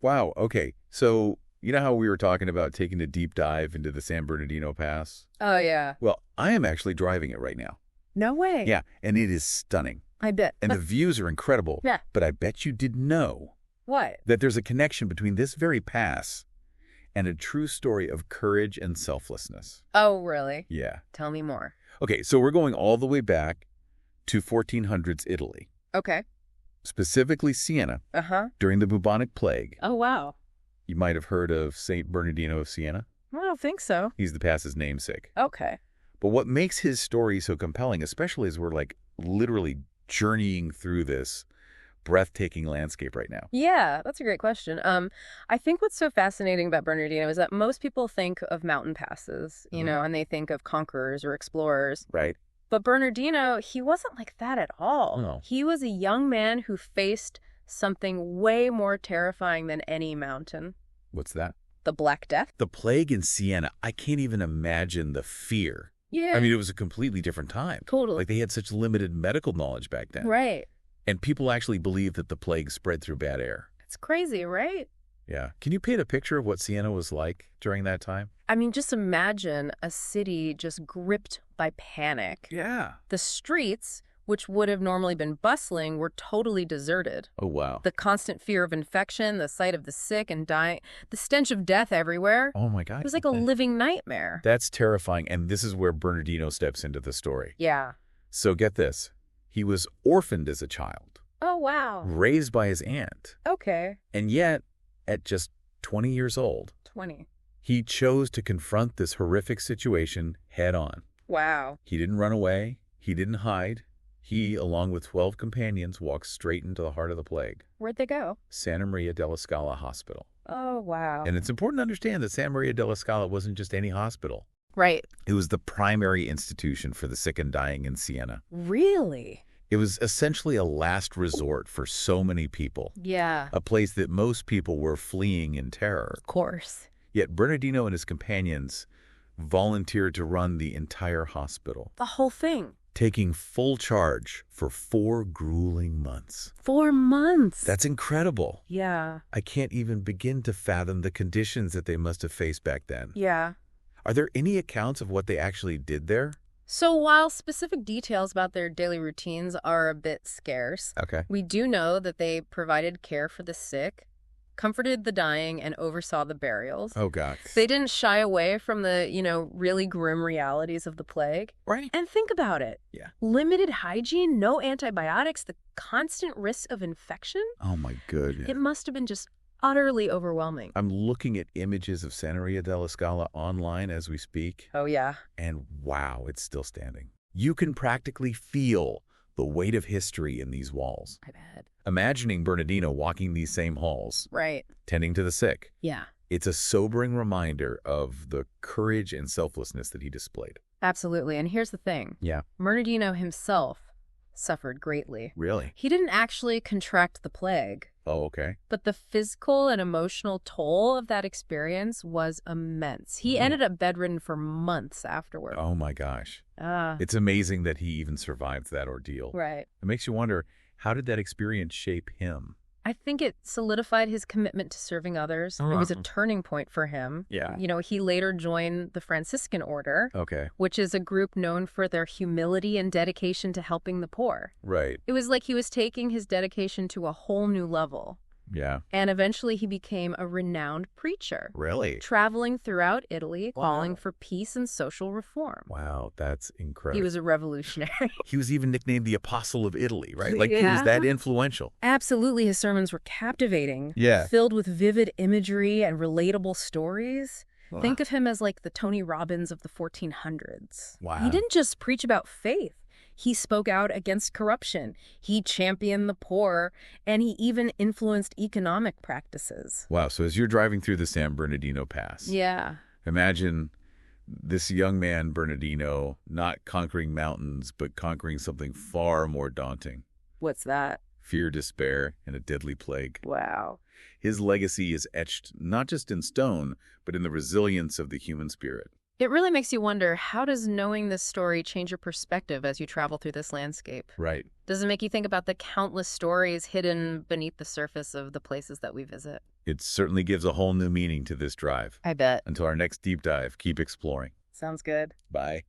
Wow. Okay. So, you know how we were talking about taking a deep dive into the San Bernardino Pass? Oh, yeah. Well, I am actually driving it right now. No way. Yeah, and it is stunning. I bet. And the views are incredible. Yeah. But I bet you didn't know What? that there's a connection between this very pass and a true story of courage and selflessness. Oh, really? Yeah. Tell me more. Okay, so we're going all the way back to 1400s Italy, Okay. specifically Siena, Uh-huh. during the bubonic plague. Oh, wow. You might have heard of St. Bernardino of Siena. I don't think so. He's the pass's namesake. Okay. But what makes his story so compelling, especially as we're literally journeying through this breathtaking landscape right now. Yeah, that's a great question. I think what's so fascinating about Bernardino is that most people think of mountain passes, and they think of conquerors or explorers. Right. But Bernardino, he wasn't like that at all. No. He was a young man who faced something way more terrifying than any mountain. What's that? The Black Death. The plague in Siena. I can't even imagine the fear. Yeah. I mean, it was a completely different time. Totally. They had such limited medical knowledge back then. Right. And people actually believed that the plague spread through bad air. It's crazy, right? Yeah. Can you paint a picture of what Siena was like during that time? I mean, just imagine a city just gripped by panic. Yeah. The streets, which would have normally been bustling, were totally deserted. Oh, wow. The constant fear of infection, the sight of the sick and dying, the stench of death everywhere. Oh, my God. It was like a living nightmare. That's terrifying. And this is where Bernardino steps into the story. Yeah. So get this. He was orphaned as a child, Oh, wow. raised by his aunt. Okay. And yet, at just 20 years old, 20. he chose to confront this horrific situation head on. Wow. He didn't run away. He didn't hide. He, along with 12 companions, walked straight into the heart of the plague. Where'd they go? Santa Maria della Scala Hospital. Oh, wow. And it's important to understand that Santa Maria della Scala wasn't just any hospital. Right. It was the primary institution for the sick and dying in Siena. Really? It was essentially a last resort for so many people, Yeah. a place that most people were fleeing in terror. Of course. Yet Bernardino and his companions volunteered to run the entire hospital, The whole thing. taking full charge for 4 grueling months. 4 months. That's incredible. Yeah. I can't even begin to fathom the conditions that they must have faced back then. Yeah. Are there any accounts of what they actually did there? So while specific details about their daily routines are a bit scarce, Okay. we do know that they provided care for the sick, comforted the dying, and oversaw the burials. Oh, God. They didn't shy away from the, really grim realities of the plague. Right. And think about it. Yeah. Limited hygiene, no antibiotics, the constant risk of infection. Oh, my goodness. It must have been just utterly overwhelming. I'm looking at images of Santa Maria della Scala online as we speak, Oh, yeah. and wow, it's still standing. You can practically feel the weight of history in these walls. I bet. Imagining Bernardino walking these same halls, Right. tending to the sick, Yeah. it's a sobering reminder of the courage and selflessness that he displayed. Absolutely. And here's the thing. Yeah. Bernardino himself suffered greatly. Really? He didn't actually contract the plague, Oh, okay. but the physical and emotional toll of that experience was immense. He ended up bedridden for months afterward. Oh, my gosh. Ah, It's amazing that he even survived that ordeal. right. It makes you wonder, how did that experience shape him? I think it solidified his commitment to serving others. It was a turning point for him. Yeah. He later joined the Franciscan order, Okay. which is a group known for their humility and dedication to helping the poor. Right. It was like he was taking his dedication to a whole new level. Yeah. And eventually he became a renowned preacher, Really? traveling throughout Italy, calling for peace and social reform. Wow, that's incredible. He was a revolutionary. He was even nicknamed the Apostle of Italy, right? He was Yeah. that influential. Absolutely, his sermons were captivating, Yeah. filled with vivid imagery and relatable stories. Think of him as like the Tony Robbins of the 1400s. Wow. He didn't just preach about faith. He spoke out against corruption. He championed the poor, and he even influenced economic practices. Wow, so as you're driving through the San Bernardino Pass, Yeah. imagine this young man, Bernardino, not conquering mountains, but conquering something far more daunting. What's that? Fear, despair, and a deadly plague. Wow. His legacy is etched not just in stone, but in the resilience of the human spirit. It really makes you wonder, how does knowing this story change your perspective as you travel through this landscape? Right. Does it make you think about the countless stories hidden beneath the surface of the places that we visit? It certainly gives a whole new meaning to this drive. I bet. Until our next deep dive, keep exploring. Sounds good. Bye.